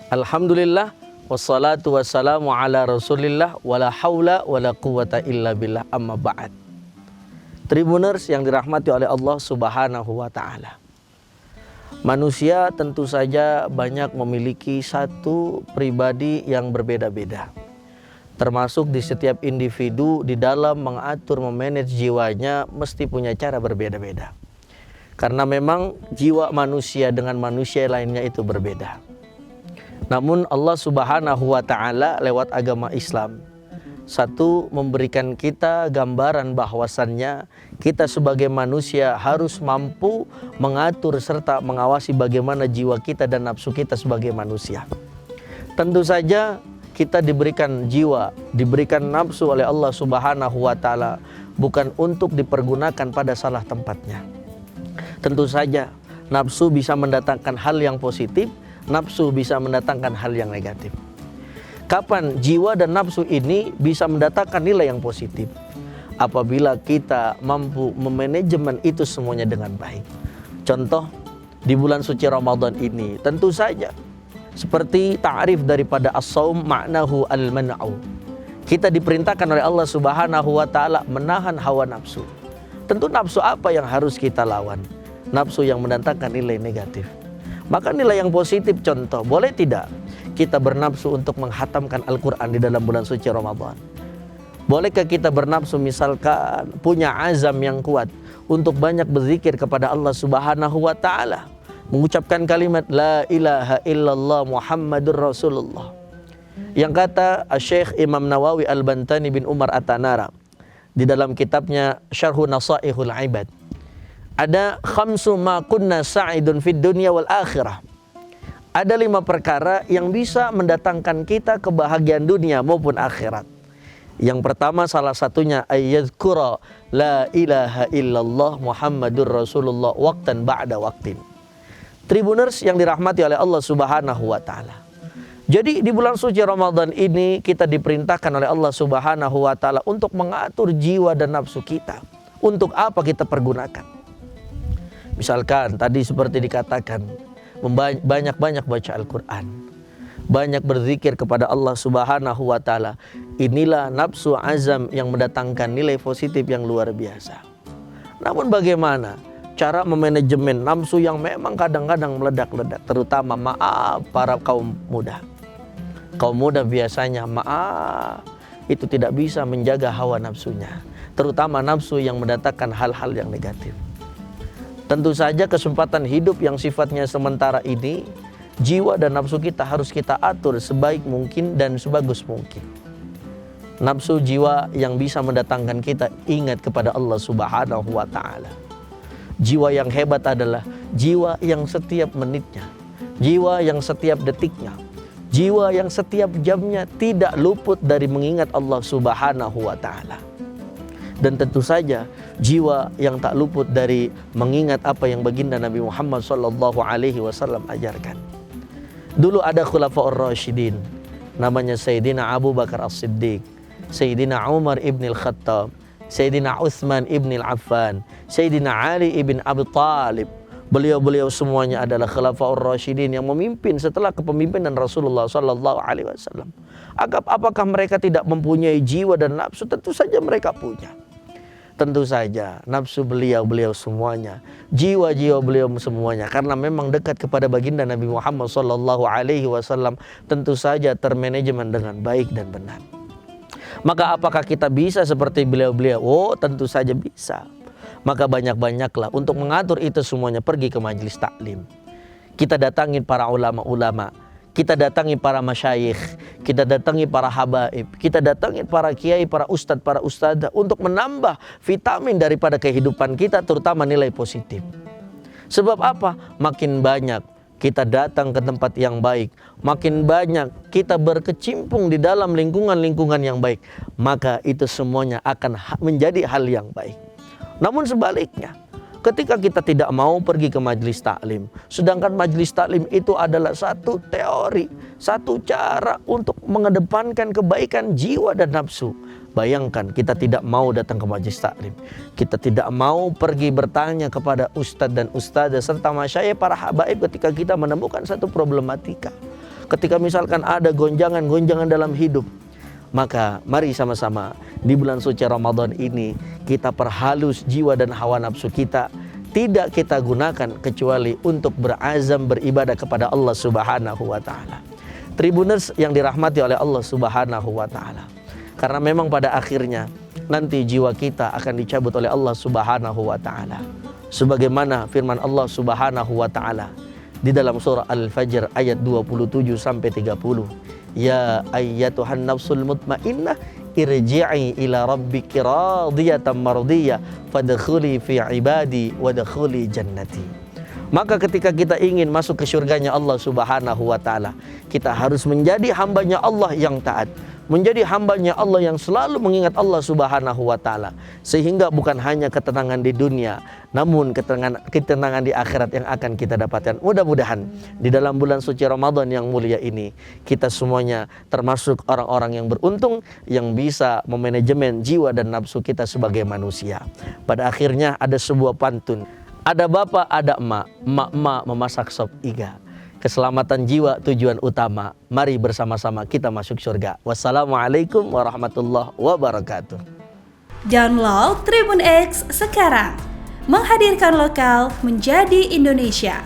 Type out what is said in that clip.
Alhamdulillah, wassalatu wassalamu ala rasulillah, wala haula wala quwata illa billah, amma ba'd. Tribuners yang dirahmati oleh Allah subhanahu wa ta'ala. Manusia tentu saja banyak memiliki satu pribadi yang berbeda-beda. Termasuk di setiap individu di dalam mengatur, memanage jiwanya mesti punya cara berbeda-beda. Karena memang jiwa manusia dengan manusia lainnya itu berbeda. Namun Allah subhanahu wa ta'ala lewat agama Islam, satu, memberikan kita gambaran bahwasannya kita sebagai manusia harus mampu mengatur serta mengawasi bagaimana jiwa kita dan nafsu kita sebagai manusia. Tentu saja kita diberikan jiwa, diberikan nafsu oleh Allah subhanahu wa ta'ala bukan untuk dipergunakan pada salah tempatnya. Tentu saja nafsu bisa mendatangkan hal yang positif, nafsu bisa mendatangkan hal yang negatif. Kapan jiwa dan nafsu ini bisa mendatangkan nilai yang positif? Apabila kita mampu memanajemen itu semuanya dengan baik. Contoh, di bulan suci Ramadan ini, tentu saja seperti ta'rif daripada as-saum ma'nahu al-man'u. Kita diperintahkan oleh Allah subhanahu wa ta'ala menahan hawa nafsu. Tentu nafsu apa yang harus kita lawan? Nafsu yang mendatangkan nilai negatif. Maka nilai yang positif, contoh, boleh tidak kita bernafsu untuk menghatamkan Al-Quran di dalam bulan suci Ramadan? Bolehkah kita bernafsu misalkan punya azam yang kuat untuk banyak berzikir kepada Allah subhanahu wa ta'ala, mengucapkan kalimat La ilaha illallah Muhammadur Rasulullah, yang kata Syekh Imam Nawawi Al-Bantani bin Umar At-Tanara di dalam kitabnya Syarhu Nasaihul Ibad, ada khamsu ma kunna sa'idun fid dunya wal akhirah. Ada 5 perkara yang bisa mendatangkan kita kebahagiaan dunia maupun akhirat. Yang pertama, salah satunya ayyadhkura la ilaha illallah Muhammadur Rasulullah waqtan ba'da waqtin. Tribuners yang dirahmati oleh Allah subhanahu wa ta'ala. Jadi di bulan suci Ramadan ini kita diperintahkan oleh Allah subhanahu wa ta'ala untuk mengatur jiwa dan nafsu kita. Untuk apa kita pergunakan? Misalkan tadi seperti dikatakan, banyak-banyak baca Al-Quran, banyak berzikir kepada Allah subhanahu wa ta'ala. Inilah nafsu azam yang mendatangkan nilai positif yang luar biasa. Namun bagaimana cara memanajemen nafsu yang memang kadang-kadang meledak-ledak, terutama para kaum muda. Kaum muda biasanya itu tidak bisa menjaga hawa nafsunya, terutama nafsu yang mendatangkan hal-hal yang negatif. Tentu saja kesempatan hidup yang sifatnya sementara ini, jiwa dan nafsu kita harus kita atur sebaik mungkin dan sebagus mungkin. Nafsu jiwa yang bisa mendatangkan kita ingat kepada Allah subhanahu wa ta'ala. Jiwa yang hebat adalah jiwa yang setiap menitnya, jiwa yang setiap detiknya, jiwa yang setiap jamnya tidak luput dari mengingat Allah subhanahu wa ta'ala. Dan tentu saja jiwa yang tak luput dari mengingat apa yang baginda Nabi Muhammad sallallahu alaihi wasallam ajarkan. Dulu ada khulafaur rasyidin, namanya Sayyidina Abu Bakar As-Siddiq, Sayyidina Umar ibn al-Khattab, Sayyidina Uthman ibn al-Affan, Sayyidina Ali ibn Abi Talib. Beliau-beliau semuanya adalah khulafaur rasyidin yang memimpin setelah kepemimpinan Rasulullah sallallahu alaihi wasallam. Apakah mereka tidak mempunyai jiwa dan nafsu? Tentu saja mereka punya. Tentu saja nafsu beliau semuanya, jiwa-jiwa beliau semuanya, karena memang dekat kepada baginda Nabi Muhammad sallallahu alaihi wasallam, tentu saja termanajemen dengan baik dan benar. Maka apakah kita bisa seperti beliau-beliau? Oh, tentu saja bisa. Maka banyak-banyaklah untuk mengatur itu semuanya, pergi ke majelis taklim. Kita datangin para ulama-ulama, kita datangi para masyayikh, kita datangi para habaib, kita datangi para kiai, para ustadzah untuk menambah vitamin daripada kehidupan kita, terutama nilai positif. Sebab apa? Makin banyak kita datang ke tempat yang baik, makin banyak kita berkecimpung di dalam lingkungan-lingkungan yang baik, maka itu semuanya akan menjadi hal yang baik. Namun sebaliknya, ketika kita tidak mau pergi ke majelis taklim, sedangkan majelis taklim itu adalah satu teori, satu cara untuk mengedepankan kebaikan jiwa dan nafsu. Bayangkan kita tidak mau datang ke majelis taklim, kita tidak mau pergi bertanya kepada ustadz dan ustadzah serta masyayikh para habaib ketika kita menemukan satu problematika. ketika misalkan ada gonjangan-gonjangan dalam hidup, maka mari sama-sama di bulan suci Ramadan ini kita perhalus jiwa dan hawa nafsu kita. Tidak kita gunakan kecuali untuk berazam beribadah kepada Allah Subhanahu wa taala. Tribuners yang dirahmati oleh Allah Subhanahu wa taala. Karena memang pada akhirnya nanti jiwa kita akan dicabut oleh Allah Subhanahu wa taala. Sebagaimana firman Allah Subhanahu wa taala di dalam surah Al-Fajr ayat 27 sampai 30. Ya ayyatuhan nafsul mutmainnah irji'i ila rabbiki radiyatan mardiyah fadkhuli fi ibadi wadkhuli jannati. Maka ketika kita ingin masuk ke surganya Allah Subhanahu wa taala, kita harus menjadi hambanya Allah yang taat, menjadi hambanya Allah yang selalu mengingat Allah Subhanahu wa taala, sehingga bukan hanya ketenangan di dunia, namun ketenangan di akhirat yang akan kita dapatkan. Mudah-mudahan di dalam bulan suci Ramadan yang mulia ini kita semuanya termasuk orang-orang yang beruntung, yang bisa memanajemen jiwa dan nafsu kita sebagai manusia. Pada akhirnya ada sebuah pantun, ada bapak, ada emak, emak-emak memasak sop iga. Keselamatan jiwa tujuan utama. Mari bersama-sama kita masuk surga. Wassalamualaikum warahmatullahi wabarakatuh. Download Tribun X sekarang. Menghadirkan lokal menjadi Indonesia.